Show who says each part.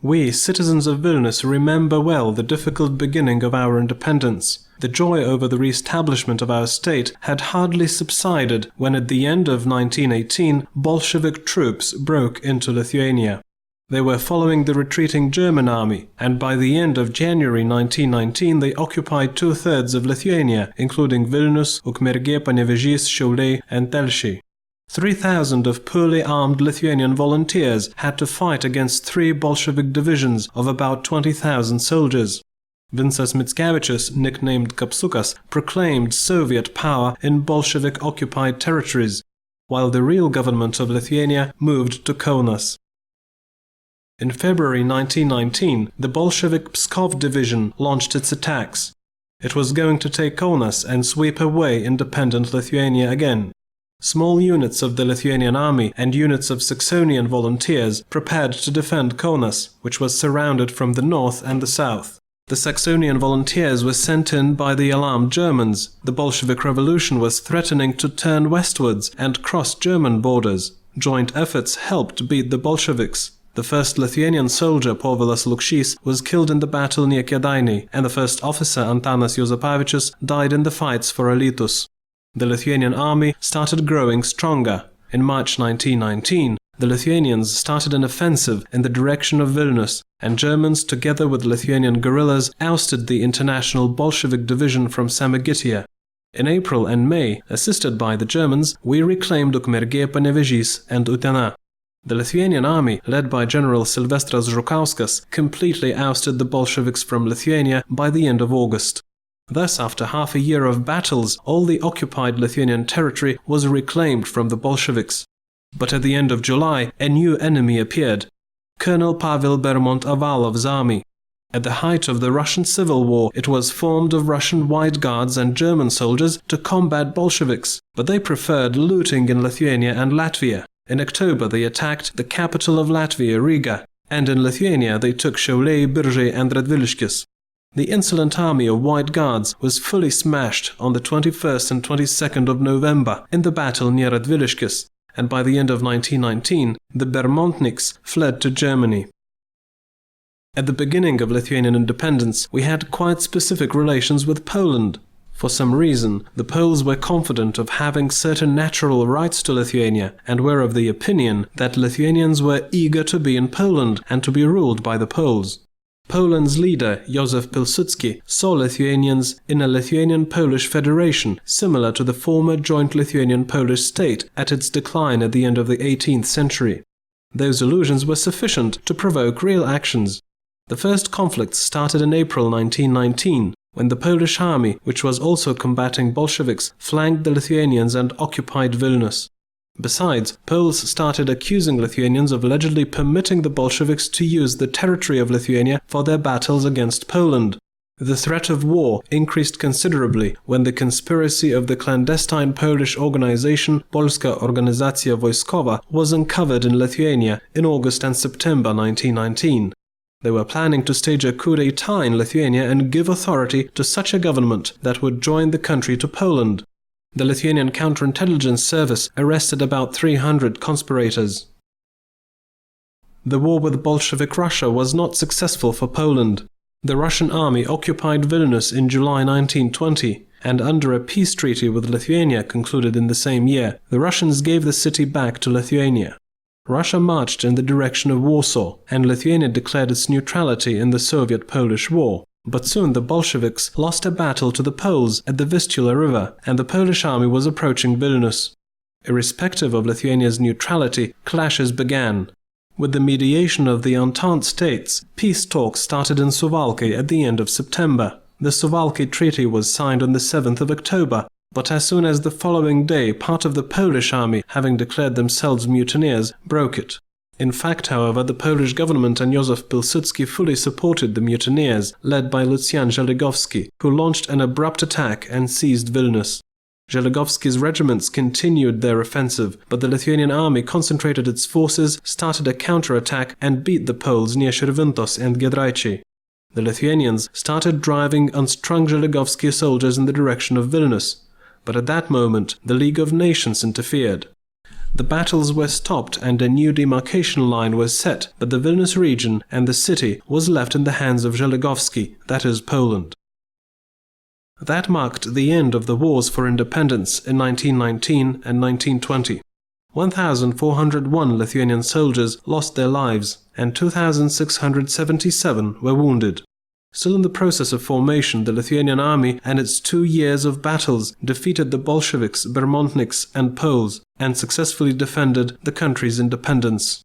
Speaker 1: We, citizens of Vilnius, remember well the difficult beginning of our independence. The joy over the re-establishment of our state had hardly subsided when at the end of 1918 Bolshevik troops broke into Lithuania. They were following the retreating German army, and by the end of January 1919 they occupied two-thirds of Lithuania, including Vilnius, Ukmergė, Panevėžys, Šiauliai and Telšiai. 3,000 of poorly armed Lithuanian volunteers had to fight against 3 Bolshevik divisions of about 20,000 soldiers. Vincas Mickevičius, nicknamed Kapsukas, proclaimed Soviet power in Bolshevik-occupied territories, while the real government of Lithuania moved to Kaunas. In February 1919, the Bolshevik Pskov division launched its attacks. It was going to take Kaunas and sweep away independent Lithuania again. Small units of the Lithuanian army and units of Saxonian volunteers prepared to defend Kaunas, which was surrounded from the north and the south. The Saxonian volunteers were sent in by the alarmed Germans. The Bolshevik Revolution was threatening to turn westwards and cross German borders. Joint efforts helped beat the Bolsheviks. The first Lithuanian soldier, Povilas Lukšys, was killed in the battle near Kėdainiai, and the first officer, Antanas Juozapavičius, died in the fights for Alytus. The Lithuanian army started growing stronger. In March 1919, the Lithuanians started an offensive in the direction of Vilnius, and Germans, together with Lithuanian guerrillas, ousted the international Bolshevik division from Samogitia. In April and May, assisted by the Germans, we reclaimed Ukmergė, Panevėžys and Utena. The Lithuanian army, led by General Silvestras Žukauskas, completely ousted the Bolsheviks from Lithuania by the end of August. Thus, after half a year of battles, all the occupied Lithuanian territory was reclaimed from the Bolsheviks. But at the end of July, a new enemy appeared: Colonel Pavel Bermondt-Avalov's army. At the height of the Russian Civil War, it was formed of Russian White Guards and German soldiers to combat Bolsheviks, but they preferred looting in Lithuania and Latvia. In October, they attacked the capital of Latvia, Riga, and in Lithuania they took Šiauliai, Biržai and Radviliškis. The insolent army of White Guards was fully smashed on the 21st and 22nd of November in the battle near Radviliškis, and by the end of 1919, the Bermontniks fled to Germany. At the beginning of Lithuanian independence, we had quite specific relations with Poland. For some reason, the Poles were confident of having certain natural rights to Lithuania and were of the opinion that Lithuanians were eager to be in Poland and to be ruled by the Poles. Poland's leader, Józef Pilsudski, saw Lithuanians in a Lithuanian-Polish federation similar to the former joint Lithuanian-Polish state at its decline at the end of the 18th century. Those illusions were sufficient to provoke real actions. The first conflicts started in April 1919, when the Polish army, which was also combating Bolsheviks, flanked the Lithuanians and occupied Vilnius. Besides, Poles started accusing Lithuanians of allegedly permitting the Bolsheviks to use the territory of Lithuania for their battles against Poland. The threat of war increased considerably when the conspiracy of the clandestine Polish organization Polska Organizacja Wojskowa was uncovered in Lithuania in August and September 1919. They were planning to stage a coup d'etat in Lithuania and give authority to such a government that would join the country to Poland. The Lithuanian counterintelligence service arrested about 300 conspirators. The war with Bolshevik Russia was not successful for Poland. The Russian army occupied Vilnius in July 1920, and under a peace treaty with Lithuania concluded in the same year, the Russians gave the city back to Lithuania. Russia marched in the direction of Warsaw, and Lithuania declared its neutrality in the Soviet-Polish War. But soon the Bolsheviks lost a battle to the Poles at the Vistula River, and the Polish army was approaching Vilnius. Irrespective of Lithuania's neutrality, clashes began. With the mediation of the Entente states, peace talks started in Suwałki at the end of September. The Suwałki Treaty was signed on the 7th of October, but as soon as the following day part of the Polish army, having declared themselves mutineers, broke it. In fact, however, the Polish government and Józef Pilsudski fully supported the mutineers, led by Lucjan Żeligovski, who launched an abrupt attack and seized Vilnius. Żeligovski's regiments continued their offensive, but the Lithuanian army concentrated its forces, started a counterattack and beat the Poles near Širvintos and Giedraičiai. The Lithuanians started driving unstrung Żeligovski soldiers in the direction of Vilnius, but at that moment the League of Nations interfered. The battles were stopped and a new demarcation line was set, but the Vilnius region and the city was left in the hands of Želigovskio, that is Poland. That marked the end of the wars for independence in 1919 and 1920. 1,401 Lithuanian soldiers lost their lives, and 2,677 were wounded. Still in the process of formation, the Lithuanian army and its 2 years of battles defeated the Bolsheviks, Bermontniks and Poles, and successfully defended the country's independence.